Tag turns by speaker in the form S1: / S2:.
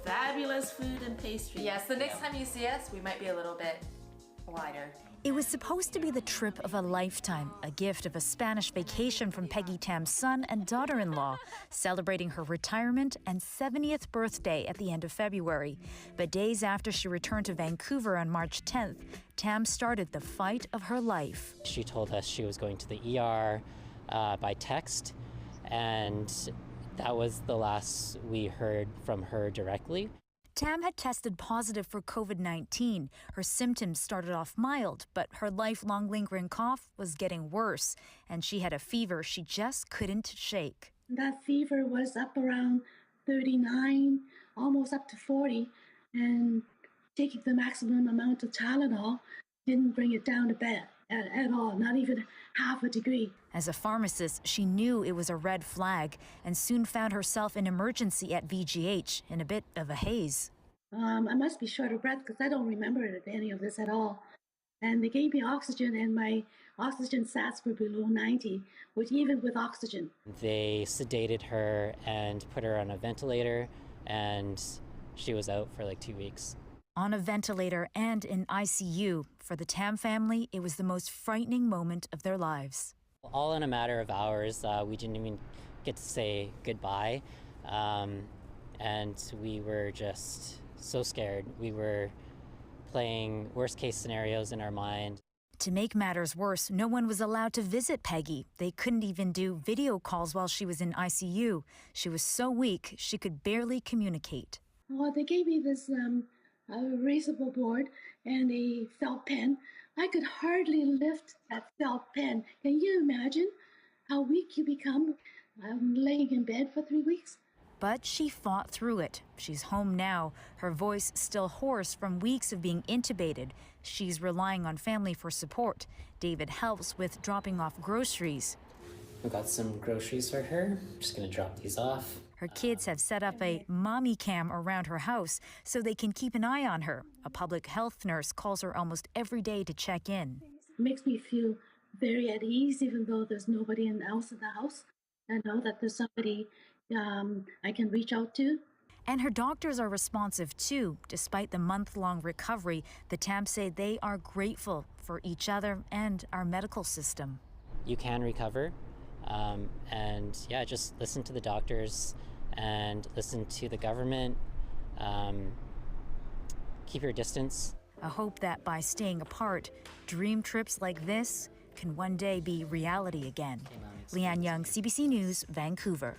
S1: fabulous food and pastry.
S2: Yes, the next time you see us, we might be a little bit wider.
S3: It was supposed to be the trip of a lifetime, a gift of a Spanish vacation from Peggy Tam's son and daughter-in-law, celebrating her retirement and 70th birthday at the end of February. But days after she returned to Vancouver on March 10th, Tam started the fight of her life.
S4: She told us she was going to the ER by text, and that was the last we heard from her directly.
S3: Tam had tested positive for COVID-19. Her symptoms started off mild, but her lifelong lingering cough was getting worse, and she had a fever she just couldn't shake.
S5: That fever was up around 39, almost up to 40, and taking the maximum amount of Tylenol didn't bring it down to bed at all, not even half a degree.
S3: As a pharmacist, she knew it was a red flag and soon found herself in emergency at VGH in a bit of a haze.
S5: I must be short of breath because I don't remember any of this at all. And they gave me oxygen, and my oxygen sats were below 90, which even with oxygen.
S4: They sedated her and put her on a ventilator, and she was out for like 2 weeks.
S3: On a ventilator and in ICU, for the Tam family, it was the most frightening moment of their lives.
S4: All in a matter of hours, we didn't even get to say goodbye, and we were just so scared. We were playing worst-case scenarios in our mind.
S3: To make matters worse, no one was allowed to visit Peggy. They couldn't even do video calls while she was in ICU. She was so weak, she could barely communicate.
S5: Well, they gave me this a erasable board and a felt pen. I could hardly lift that felt pen. Can you imagine how weak you become laying in bed for 3 weeks?
S3: But she fought through it. She's home now, her voice still hoarse from weeks of being intubated. She's relying on family for support. David helps with dropping off groceries.
S4: I got some groceries for her. I'm just gonna drop these off.
S3: Her kids have set up a mommy cam around her house so they can keep an eye on her. A public health nurse calls her almost every day to check in.
S5: It makes me feel very at ease, even though there's nobody else in the house. I know that there's somebody I can reach out to.
S3: And her doctors are responsive too. Despite the month-long recovery, the Tam say they are grateful for each other and our medical system.
S4: You can recover, and yeah, just listen to the doctors and listen to the government. Keep your distance.
S3: A hope that by staying apart, dream trips like this can one day be reality again. Leanne Young, CBC News, Vancouver.